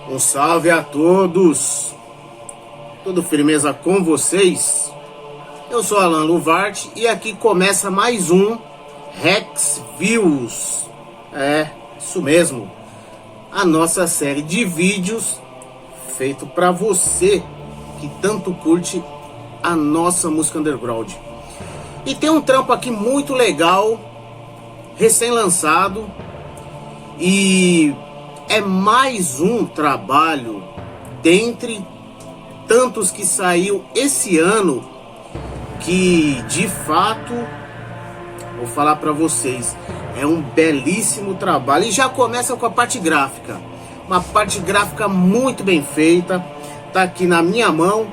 Um salve a todos, tudo firmeza com vocês? Eu sou Alan Luvart e aqui começa mais um Rex Views. Isso mesmo, a nossa série de vídeos feito para você que tanto curte a nossa música underground. E tem um trampo aqui muito legal, recém-lançado, e é mais um trabalho dentre tantos que saiu esse ano, que de fato, vou falar para vocês, é um belíssimo trabalho. E já começa com a parte gráfica, uma parte gráfica muito bem feita. Tá aqui na minha mão,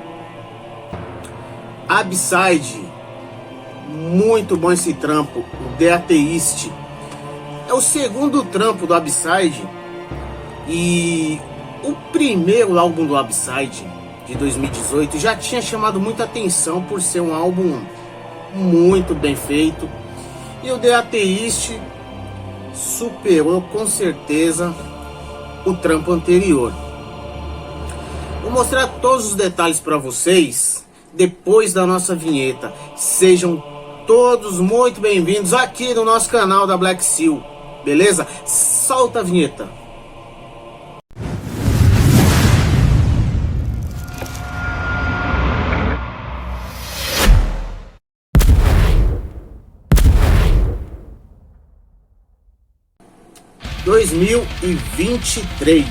Abside, muito bom esse trampo, o The Atheist. É o segundo trampo do Abside. E o primeiro álbum do Abside, de 2018, já tinha chamado muita atenção por ser um álbum muito bem feito. E o The Atheist superou com certeza o trampo anterior. Vou mostrar todos os detalhes para vocês depois da nossa vinheta. Sejam todos muito bem-vindos aqui no nosso canal da Black Seal, beleza? Solta a vinheta. ...2023.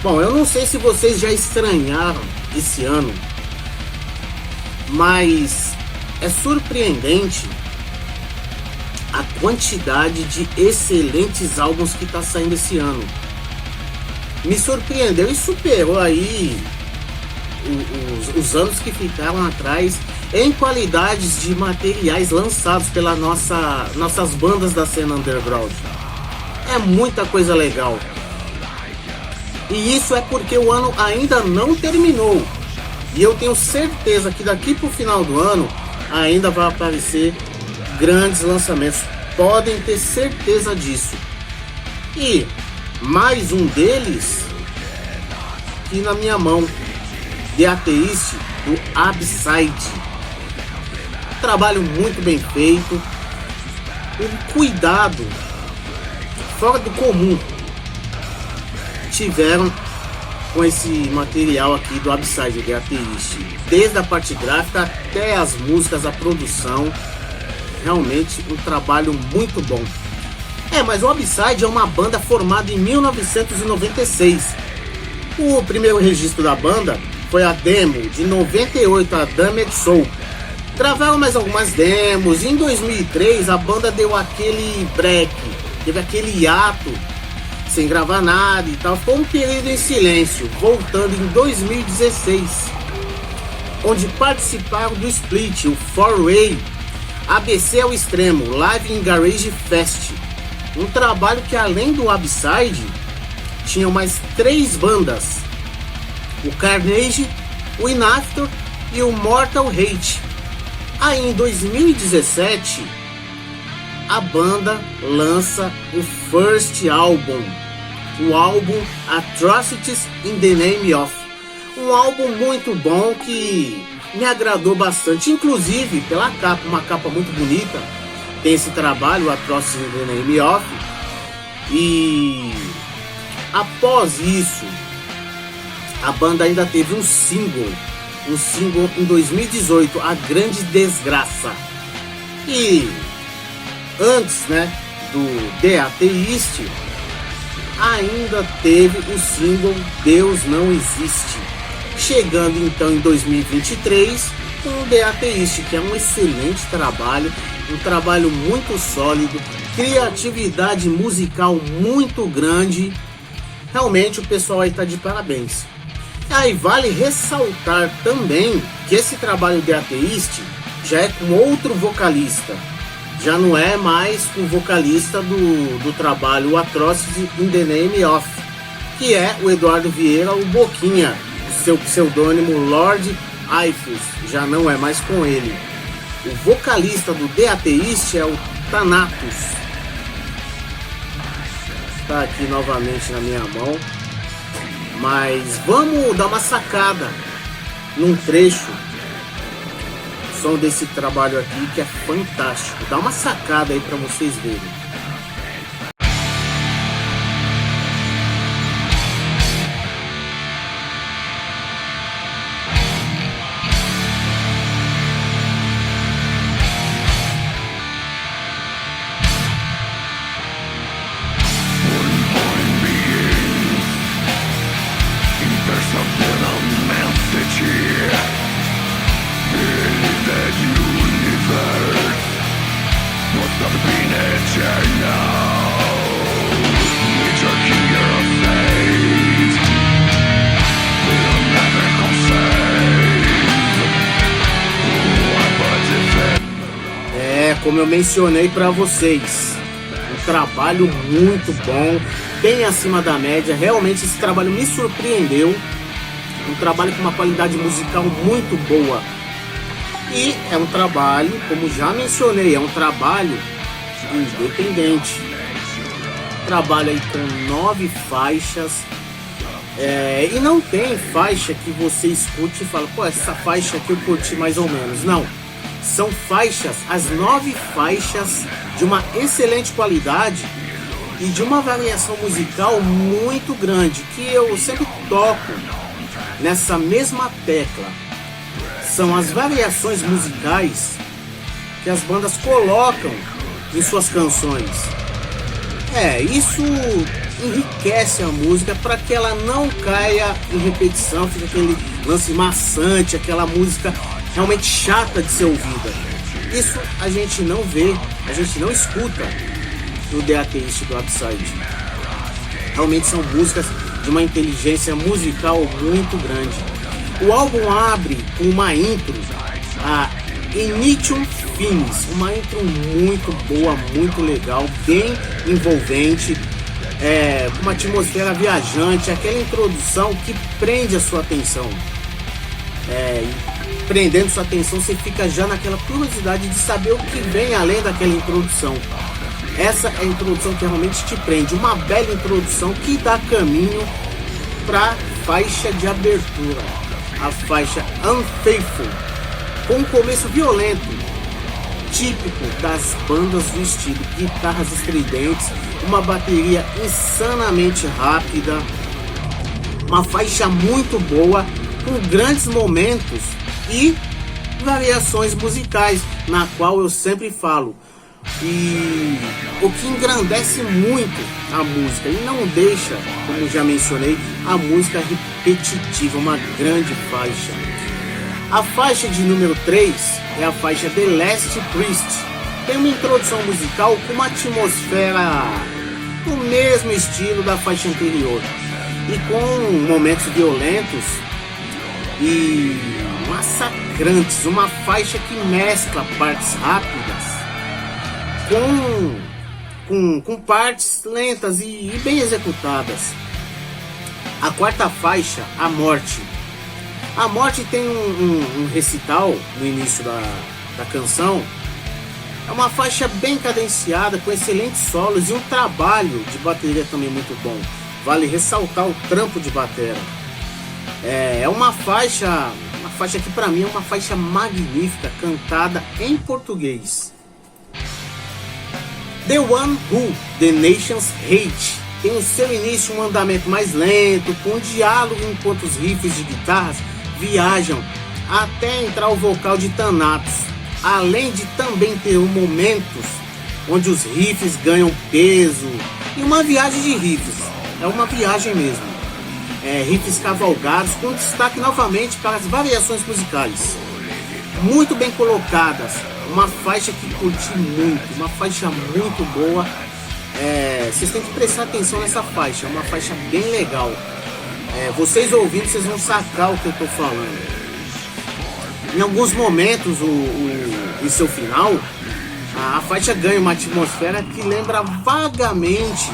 Bom, eu não sei se vocês já estranharam esse ano, mas é surpreendente a quantidade de excelentes álbuns que está saindo esse ano. Me surpreendeu e superou aí os anos que ficaram atrás em qualidades de materiais lançados pelas nossas bandas da cena underground. É muita coisa legal. E isso é porque o ano ainda não terminou. E eu tenho certeza que daqui para o final do ano ainda vai aparecer grandes lançamentos. Podem ter certeza disso. E mais um deles aqui na minha mão, The Atheist, do Abside. Trabalho muito bem feito, um cuidado fora do comum tiveram com esse material aqui do Abside, The Atheist, desde a parte gráfica até as músicas, a produção. Realmente um trabalho muito bom. Mas o Abside é uma banda formada em 1996. O primeiro registro da banda foi a demo de 98, a Damned Soul. Gravaram mais algumas demos. Em 2003 a banda deu aquele break, teve aquele hiato, sem gravar nada e tal. Foi um período em silêncio, voltando em 2016, onde participaram do split, o Four Way, ABC ao Extremo, Live in Garage Fest. Um trabalho que, além do Abside, tinham mais 3 bandas: o Carnage, o Inafter e o Mortal Hate. Aí em 2017 a banda lança o first album, o álbum Atrocities in the Name of. Um álbum muito bom que me agradou bastante, inclusive pela capa, uma capa muito bonita. Tem esse trabalho, Atrocities in the Name of. E após isso a banda ainda teve um single em 2018, A Grande Desgraça. E antes, do The Atheist, ainda teve o single Deus Não Existe. Chegando então em 2023 com o The Atheist, que é um excelente trabalho, um trabalho muito sólido, criatividade musical muito grande. Realmente o pessoal aí tá de parabéns. Aí vale ressaltar também que esse trabalho de Atheist já é com outro vocalista. Já não é mais com o vocalista do trabalho Atrocities in the Name of, que é o Eduardo Vieira, o Boquinha. Seu pseudônimo Lord Aifus já não é mais com ele. O vocalista do The Atheist é o Thanatos. tá aqui novamente na minha mão. Mas vamos dar uma sacada num trecho, o som desse trabalho aqui que é fantástico. Dá uma sacada aí para vocês verem. Como eu mencionei para vocês, um trabalho muito bom, bem acima da média. Realmente esse trabalho me surpreendeu. Um trabalho com uma qualidade musical muito boa. E é um trabalho, como já mencionei, é um trabalho independente. Trabalho aí com 9 faixas. E não tem faixa que você escute e fala, pô, essa faixa aqui eu curti mais ou menos. Não. São faixas, as 9 faixas de uma excelente qualidade e de uma variação musical muito grande, que eu sempre toco nessa mesma tecla. São as variações musicais que as bandas colocam em suas canções. Isso enriquece a música para que ela não caia em repetição, fica aquele lance maçante, aquela música realmente chata de ser ouvida. Isso a gente não vê, a gente não escuta no The Atheist do Upside. Realmente são músicas de uma inteligência musical muito grande. O álbum abre com uma intro, a Initium Finis, uma intro muito boa, muito legal, bem envolvente, com uma atmosfera viajante, aquela introdução que prende a sua atenção. Prendendo sua atenção, você fica já naquela curiosidade de saber o que vem além daquela introdução. Essa é a introdução que realmente te prende, uma bela introdução que dá caminho para a faixa de abertura, a faixa Unfaithful, com um começo violento, típico das bandas do estilo, guitarras estridentes, uma bateria insanamente rápida, uma faixa muito boa, com grandes momentos e variações musicais, na qual eu sempre falo, e o que engrandece muito a música e não deixa, como já mencionei, a música repetitiva, uma grande faixa. A faixa de número 3 é a faixa The Last Priest. Tem uma introdução musical com uma atmosfera do mesmo estilo da faixa anterior e com momentos violentos e massacrantes, uma faixa que mescla partes rápidas com partes lentas e bem executadas. A quarta faixa, A Morte. A Morte tem um recital no início da canção. É uma faixa bem cadenciada, com excelentes solos e um trabalho de bateria também muito bom. Vale ressaltar o trampo de batera. É uma faixa que para mim é uma faixa magnífica, cantada em português. The One Who The Nations Hate tem o seu início um andamento mais lento, com diálogo enquanto os riffs de guitarras viajam até entrar o vocal de Thanatos, além de também ter momentos onde os riffs ganham peso e uma viagem de riffs, é uma viagem mesmo. Riffs cavalgados, com destaque novamente para as variações musicais, muito bem colocadas, uma faixa que curti muito, uma faixa muito boa. Vocês têm que prestar atenção nessa faixa, é uma faixa bem legal. Vocês ouvindo, vocês vão sacar o que eu estou falando. Em alguns momentos, em seu final, a faixa ganha uma atmosfera que lembra vagamente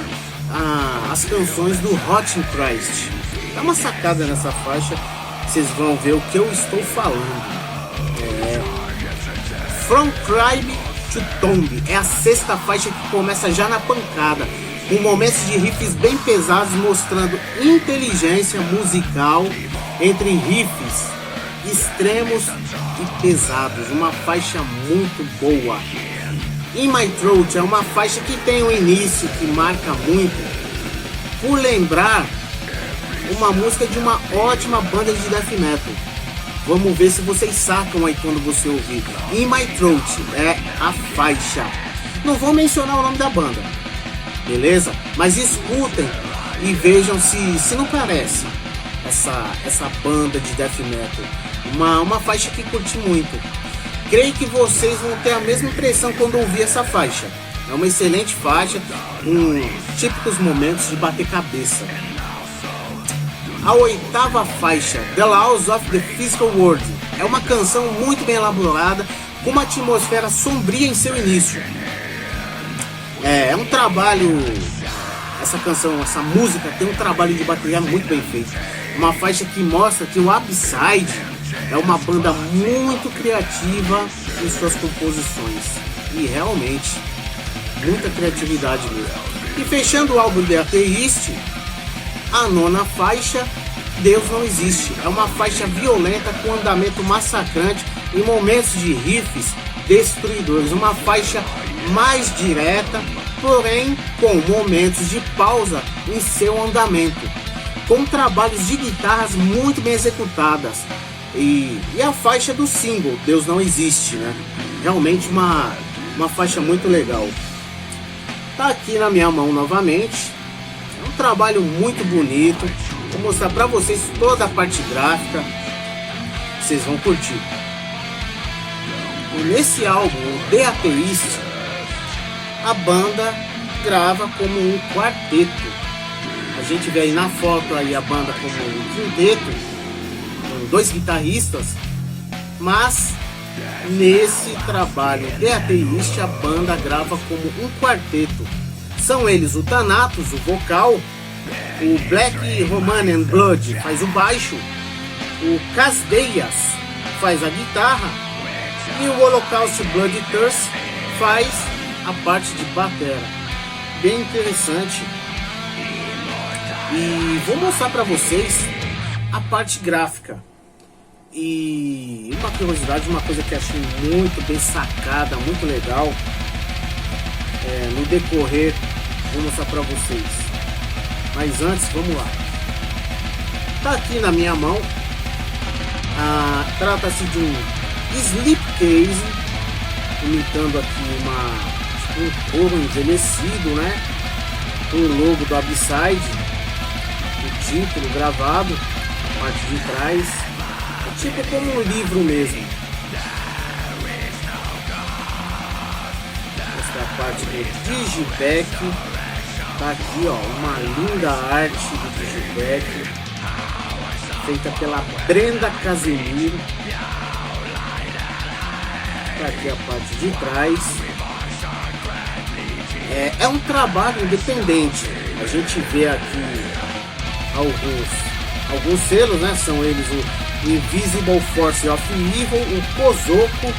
as canções do Rotting Christ. Dá uma sacada nessa faixa, vocês vão ver o que eu estou falando. From Tribe to Tomb é a sexta faixa, que começa já na pancada, com momentos de riffs bem pesados, mostrando inteligência musical entre riffs extremos e pesados. Uma faixa muito boa. In My Throat é uma faixa que tem um início que marca muito, por lembrar uma música de uma ótima banda de death metal. Vamos ver se vocês sacam aí quando você ouvir. In My Throat é a faixa. Não vou mencionar o nome da banda, beleza? Mas escutem e vejam se não parece essa banda de death metal. Uma faixa que curti muito. Creio que vocês vão ter a mesma impressão quando ouvir essa faixa. É uma excelente faixa, com típicos momentos de bater cabeça. A oitava faixa, The Laws of the Physical World, é uma canção muito bem elaborada, com uma atmosfera sombria em seu início. É um trabalho, essa canção, essa música tem um trabalho de bateria muito bem feito. Uma faixa que mostra que o Abside é uma banda muito criativa em suas composições. E realmente, muita criatividade mesmo. E fechando o álbum The Atheist, a nona faixa, Deus Não Existe. É uma faixa violenta com andamento massacrante e momentos de riffs destruidores. Uma faixa mais direta, porém com momentos de pausa em seu andamento, com trabalhos de guitarras muito bem executadas. E a faixa do single, Deus Não Existe, né? Realmente uma faixa muito legal. Tá aqui na minha mão novamente. É um trabalho muito bonito. Vou mostrar pra vocês toda a parte gráfica. Vocês vão curtir. E nesse álbum, The Atheist, a banda grava como um quarteto. A gente vê aí na foto aí a banda como um quinteto, com 2 guitarristas, mas nesse trabalho The Atheist a banda grava como um quarteto. São eles o Thanatos, o vocal, o Black Romanian Blood faz o baixo, o Casdeias faz a guitarra e o Holocaust Blood Thirst faz a parte de batera. Bem interessante. E vou mostrar para vocês a parte gráfica. E uma curiosidade, uma coisa que achei muito bem sacada, muito legal, no decorrer, vou mostrar para vocês. Mas antes, vamos lá. Tá aqui na minha mão. Trata-se de um slipcase, imitando aqui um couro envelhecido, né? Com o logo do Abside, o título gravado, a parte de trás, tipo como um livro mesmo. Esta é a parte do Digipack. Tá aqui, ó, uma linda arte do Digipack, feita pela Brenda Casemiro. Tá aqui a parte de trás. É um trabalho independente. A gente vê aqui alguns selos, né? São eles o Invisible Force of Evil, o Kozoko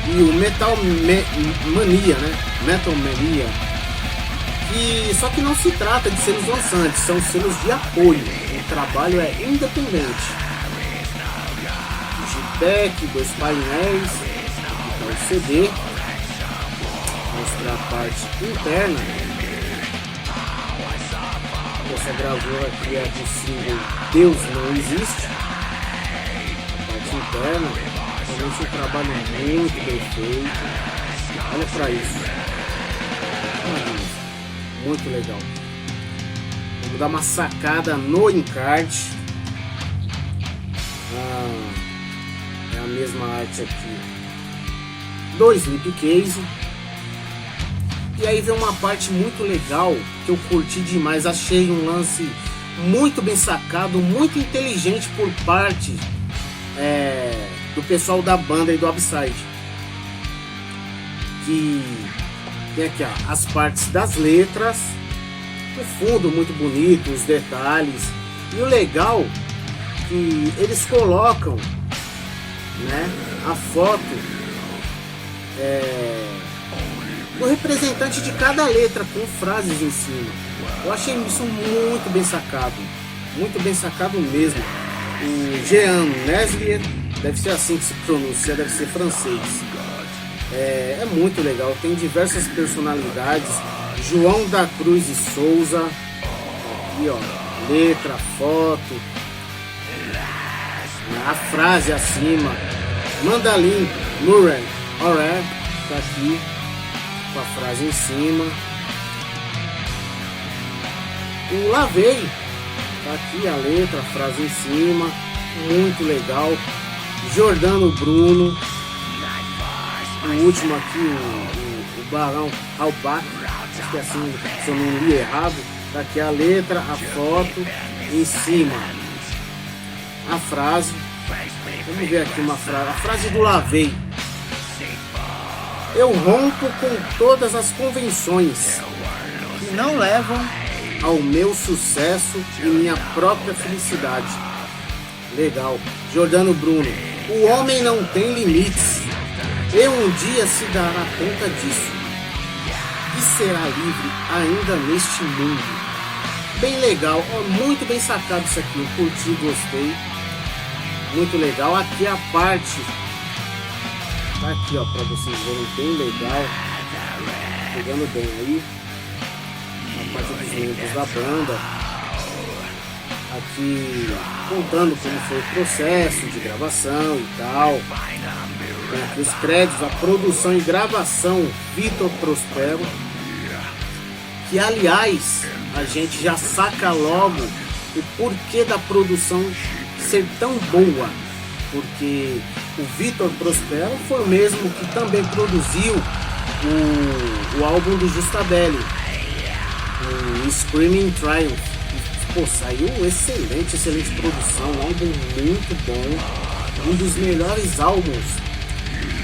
e o Metal Mania, né? Metal Mania. Só que não se trata de selos lançantes, são selos de apoio. O trabalho é independente. Digitec, 2 painéis, o CD. Mostrar a parte interna. Essa gravura aqui é do single Deus Não Existe. A parte interna. Realmente um trabalho muito bem feito. Olha pra isso. Muito legal. Vamos dar uma sacada no encarte. É a mesma arte aqui do slipcase. E aí vem uma parte muito legal que eu curti demais. Achei um lance muito bem sacado, muito inteligente por parte do pessoal da banda e do Abside. Que tem aqui, ó, as partes das letras, o fundo muito bonito, os detalhes. E o legal que eles colocam, né, a foto o representante de cada letra com frases em cima. Eu achei isso muito bem sacado mesmo. O Jean Neslier, deve ser assim que se pronuncia, deve ser francês. É muito legal, tem diversas personalidades. João da Cruz e Souza, aqui ó, letra, foto, a frase acima. Mandalin Murray Oré, tá aqui com a frase em cima. O Lavei, tá aqui a letra, a frase em cima, muito legal. Jordano Bruno, o último aqui, o Barão Albach, acho que é assim, se eu não li errado, tá aqui a letra, a foto, em cima a frase. Vamos ver aqui uma frase, a frase do Lavei. Eu rompo com todas as convenções que não levam ao meu sucesso e minha própria felicidade. Legal. Jordano Bruno, o homem não tem limites. E um dia se dará conta disso e será livre ainda neste mundo. Bem legal, muito bem sacado isso aqui. Eu curti, gostei. Muito legal. Aqui a parte, tá aqui ó, pra vocês verem, bem legal. Pegando bem aí a parte dos membros da banda. Aqui contando como foi o processo de gravação e tal. Tem aqui os créditos, a produção e gravação Vitor Prospero, que aliás a gente já saca logo o porquê da produção ser tão boa, porque o Vitor Prospero foi o mesmo que também produziu o álbum do Justabelli, o Screaming Triumph. Pô, saiu excelente produção, um álbum muito bom, um dos melhores álbuns,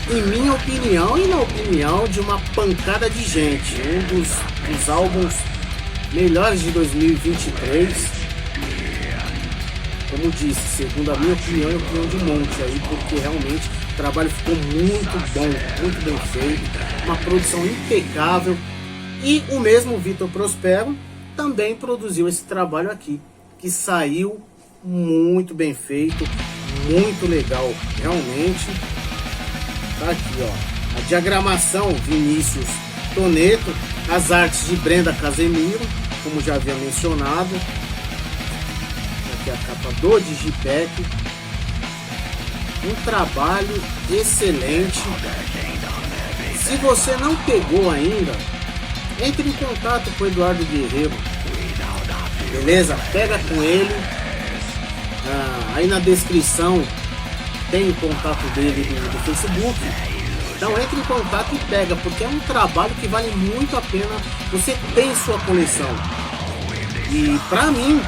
em minha opinião e na opinião de uma pancada de gente, um dos álbuns melhores de 2023, como disse, segundo a minha opinião e a opinião de um monte aí, porque realmente o trabalho ficou muito bom, muito bem feito, uma produção impecável. E o mesmo Vitor Prospero também produziu esse trabalho aqui, que saiu muito bem feito, muito legal, realmente. Tá aqui ó, a diagramação Vinícius Toneto, as artes de Brenda Casemiro, como já havia mencionado. Aqui a capa do Digipack, um trabalho excelente. Se você não pegou ainda, entre em contato com o Eduardo Guerreiro, beleza? Pega com ele, aí na descrição tem o contato dele do Facebook, então entre em contato e pega, porque é um trabalho que vale muito a pena você ter em sua coleção. E pra mim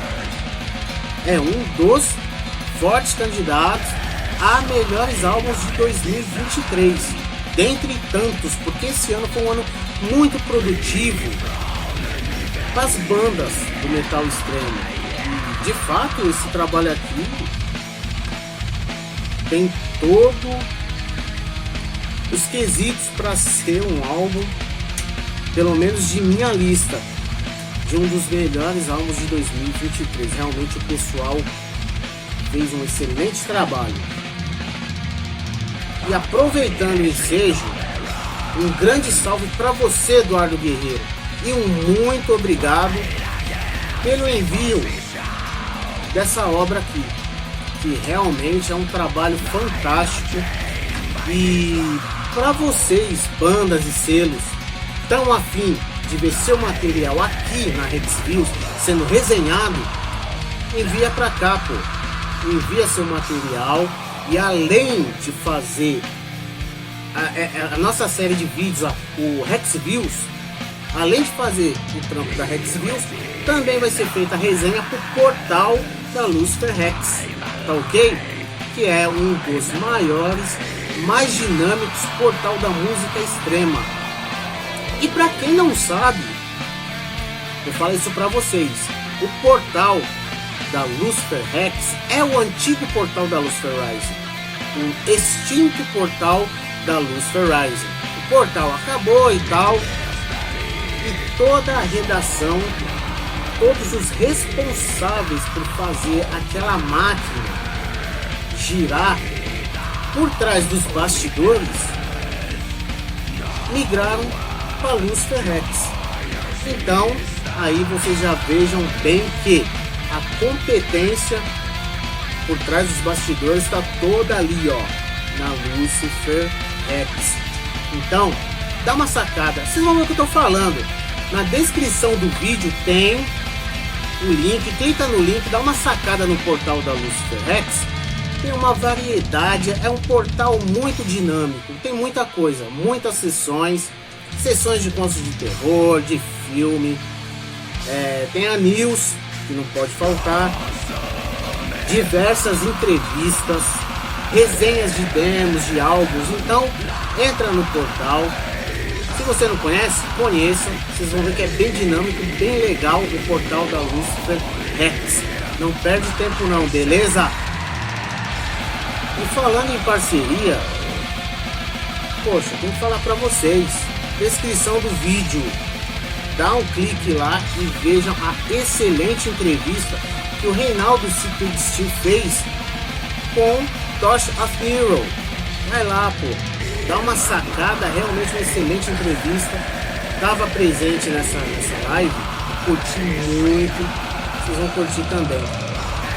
é um dos fortes candidatos a melhores álbuns de 2023, dentre tantos, porque esse ano foi um ano muito produtivo para as bandas do metal extremo. E, de fato, esse trabalho aqui tem todos os quesitos para ser um álbum, pelo menos de minha lista, de um dos melhores álbuns de 2023. Realmente o pessoal fez um excelente trabalho. E aproveitando o ensejo, um grande salve para você, Eduardo Guerreiro, e um muito obrigado pelo envio dessa obra aqui, que realmente é um trabalho fantástico. E para vocês, bandas e selos, tão afim de ver seu material aqui na Hexviews sendo resenhado, envia para cá, pô. Envia seu material, e além de fazer a nossa série de vídeos, o Hexviews, além de fazer o trampo da Hexviews, também vai ser feita a resenha pro portal da Lucifer Hex, tá ok? Que é um dos maiores, mais dinâmicos portal da música extrema. E para quem não sabe, eu falo isso para vocês, o portal da Lucifer Hex é o antigo portal da Lucifer Rising, o extinto portal da Lucifer Rising. o portal acabou e tal, e toda a redação, todos os responsáveis por fazer aquela máquina girar por trás dos bastidores migraram para Lucifer Rex. Então aí vocês já vejam bem que a competência por trás dos bastidores está toda ali, ó, na Lucifer Rex. Então dá uma sacada, vocês vão ver o que eu tô falando. Na descrição do vídeo tem o link, clica no link, dá uma sacada no portal da Lucifer Rex. Tem uma variedade, é um portal muito dinâmico, tem muita coisa, muitas sessões de contos de terror, de filme, tem a news, que não pode faltar, diversas entrevistas, resenhas de demos, de álbuns. Então entra no portal. Se você não conhece, conheça. Vocês vão ver que é bem dinâmico, bem legal o portal da Lucifer Rex. Não perde tempo não, beleza? E falando em parceria, poxa, tem que falar pra vocês. Descrição do vídeo, dá um clique lá e vejam a excelente entrevista que o Reinaldo Secret Steel fez com Torch of Hero. Vai lá, pô, dá uma sacada, realmente uma excelente entrevista. Tava presente nessa live, curti muito, vocês vão curtir também.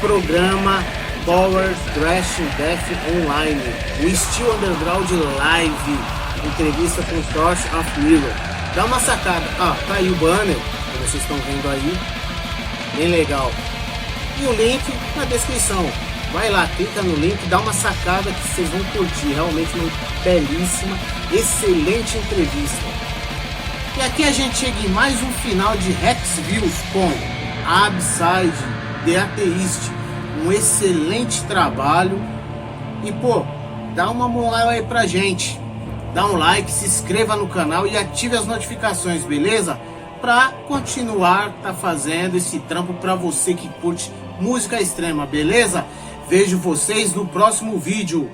Programa Power Thrash Death Online, o Steel Underground Live, entrevista com Torch of Hero. Dá uma sacada, tá aí o banner que vocês estão vendo aí, bem legal. E o link na descrição. Vai lá, clica no link, dá uma sacada que vocês vão curtir. Realmente uma belíssima, excelente entrevista. E aqui a gente chega em mais um final de Rex Views com Abside, The Atheist. Um excelente trabalho. E pô, dá uma moral aí pra gente. Dá um like, se inscreva no canal e ative as notificações, beleza? Pra continuar fazendo esse trampo pra você que curte música extrema, beleza? Vejo vocês no próximo vídeo.